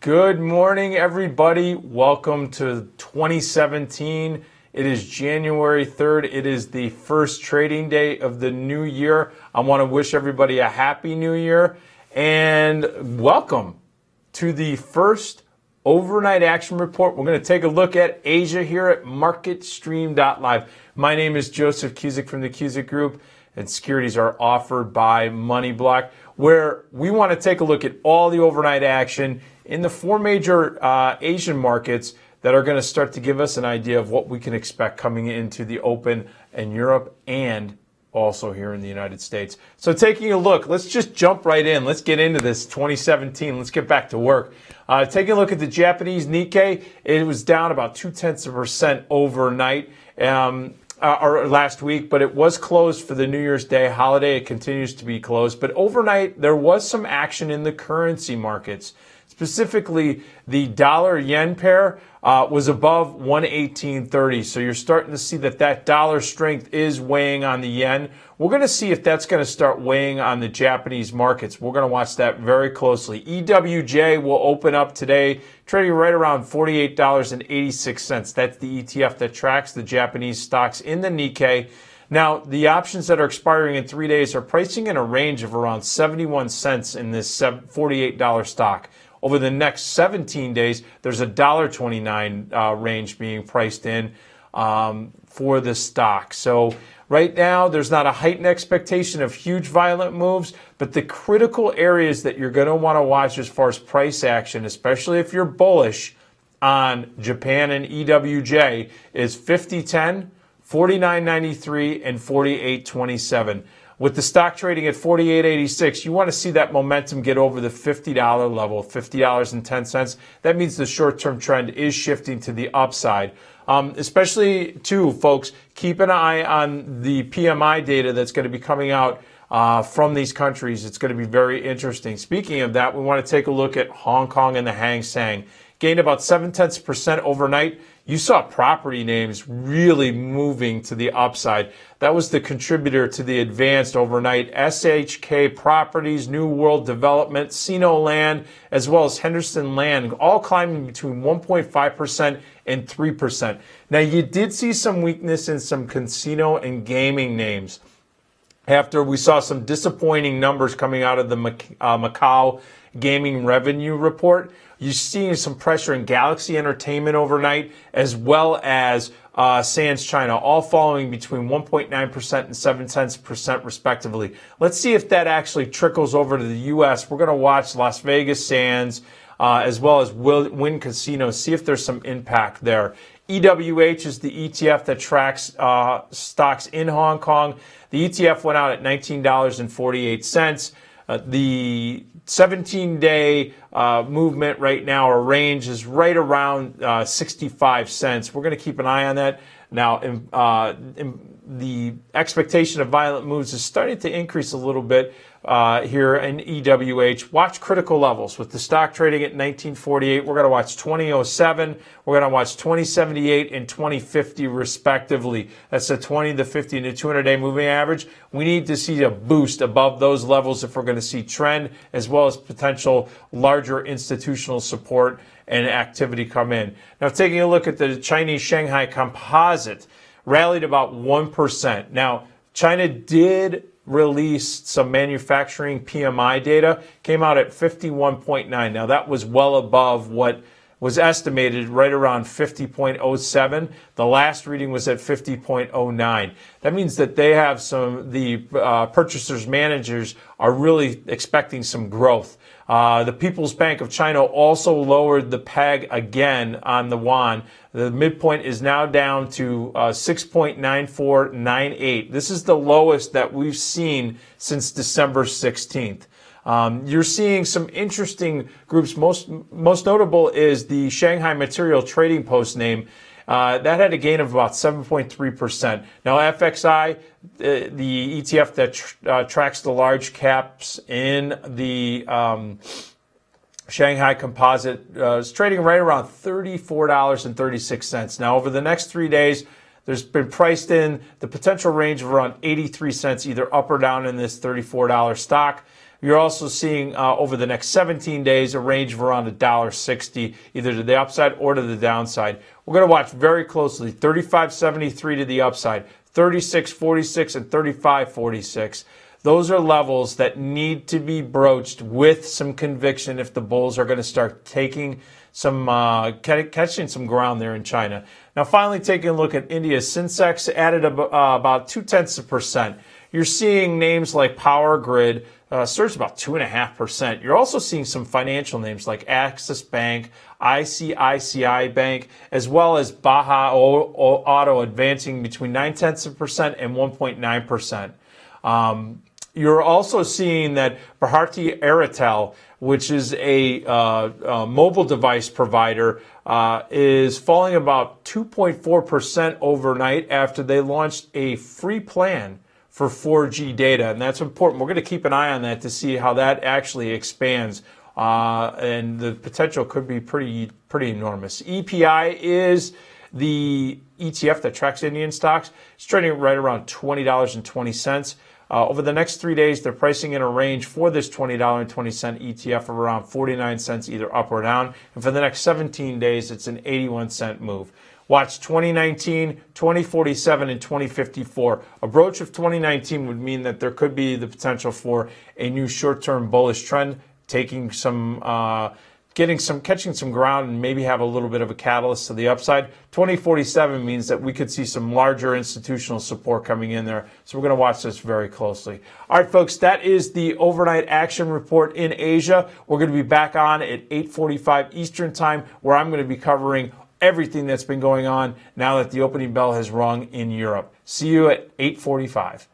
Good morning, everybody. Welcome to 2017. It is January 3rd. It is the first trading day of the new year. I want to wish everybody a happy new year and welcome to the first overnight action report. We're going to take a look at Asia here at MarketStream.live. My name is Joseph Cusick from the Cusick Group, and securities are offered by MoneyBlock, where we want to take a look at all the overnight action in the four major Asian markets that are going to start to give us an idea of what we can expect coming into the open in Europe and also here in the United States. So taking a look, let's just jump right in. Let's get into this 2017. Let's get back to work. Taking a look at the Japanese Nikkei, it was down about 0.2% overnight. Or last week, but it was closed for the New Year's Day holiday. It continues to be closed. But overnight, there was some action in the currency markets. Specifically, the dollar-yen pair was above 118.30. So you're starting to see that dollar strength is weighing on the yen. We're going to see if that's going to start weighing on the Japanese markets. We're going to watch that very closely. EWJ will open up today, trading right around $48.86. That's the ETF that tracks the Japanese stocks in the Nikkei. Now, the options that are expiring in 3 days are pricing in a range of around 71 cents in this $48 stock. Over the next 17 days, there's a $1.29 range being priced in for the stock. So right now, there's not a heightened expectation of huge violent moves, but the critical areas that you're going to want to watch as far as price action, especially if you're bullish on Japan and EWJ, is 50.10, 49.93, and 48.27. With the stock trading at 48.86, you want to see that momentum get over the $50 level, $50.10. That means the short-term trend is shifting to the upside. Especially, too, folks, keep an eye on the PMI data that's going to be coming out from these countries. It's going to be very interesting. Speaking of that, we want to take a look at Hong Kong and the Hang Seng. Gained about 0.7% overnight. You saw property names really moving to the upside. That was the contributor to the advanced overnight. SHK Properties, New World Development, Sino Land, as well as Henderson Land, all climbing between 1.5% and 3%. Now, you did see some weakness in some casino and gaming names after we saw some disappointing numbers coming out of the Macau gaming revenue report. You're seeing some pressure in Galaxy Entertainment overnight, as well as Sands China, all falling between 1.9% and 0.7% respectively. Let's see if that actually trickles over to the U.S. We're going to watch Las Vegas Sands as well as Wynn Casino, see if there's some impact there. EWH is the ETF that tracks stocks in Hong Kong. The ETF went out at $19.48. The 17-day movement right now, or range, is right around 65 cents. We're going to keep an eye on that. Now, the expectation of violent moves is starting to increase a little bit here in EWH. Watch critical levels. With the stock trading at 1948, we're going to watch 2007, we're going to watch 2078 and 2050 respectively. That's the 20, the 50, and the 200-day moving average. We need to see a boost above those levels if we're going to see trend, as well as potential larger institutional support and activity come in. Now, taking a look at the Chinese Shanghai Composite, rallied about 1%. Now, China did release some manufacturing PMI data, came out at 51.9. Now, that was well above what was estimated, right around 50.07. The last reading was at 50.09. That means that they have the purchasers managers are really expecting some growth. The People's Bank of China also lowered the peg again on the yuan. The midpoint is now down to 6.9498. This is the lowest that we've seen since December 16th. You're seeing some interesting groups. Most notable is the Shanghai Material Trading Post name. That had a gain of about 7.3%. Now, FXI, the ETF that tracks the large caps in the Shanghai Composite, is trading right around $34.36. Now, over the next 3 days, there's been priced in the potential range of around 83 cents, either up or down in this $34 stock. You're also seeing over the next 17 days a range of around $1.60, either to the upside or to the downside. We're going to watch very closely 35.73 to the upside, 36.46 and 35.46. Those are levels that need to be broached with some conviction if the bulls are going to start taking some catching some ground there in China. Now, finally, taking a look at India, Sensex added about 0.2%. You're seeing names like Power Grid surge about 2.5%. You're also seeing some financial names like Axis Bank, ICICI Bank, as well as Baha Auto advancing between 0.9% and 1.9%. You're also seeing that Bharti Airtel, which is a mobile device provider, is falling about 2.4% overnight after they launched a free plan for 4G data. And that's important. We're going to keep an eye on that to see how that actually expands. And the potential could be pretty enormous. EPI is the ETF that tracks Indian stocks. It's trading right around $20.20. Over the next 3 days, they're pricing in a range for this $20.20 ETF of around 49 cents, either up or down. And for the next 17 days, it's an 81-cent move. Watch 2019, 2047, and 2054. A broach of 2019 would mean that there could be the potential for a new short-term bullish trend, taking some, catching some ground, and maybe have a little bit of a catalyst to the upside. 2047 means that we could see some larger institutional support coming in there. So we're going to watch this very closely. All right, folks, that is the overnight action report in Asia. We're going to be back on at 8:45 Eastern time, where I'm going to be covering everything that's been going on now that the opening bell has rung in Europe. See you at 8:45.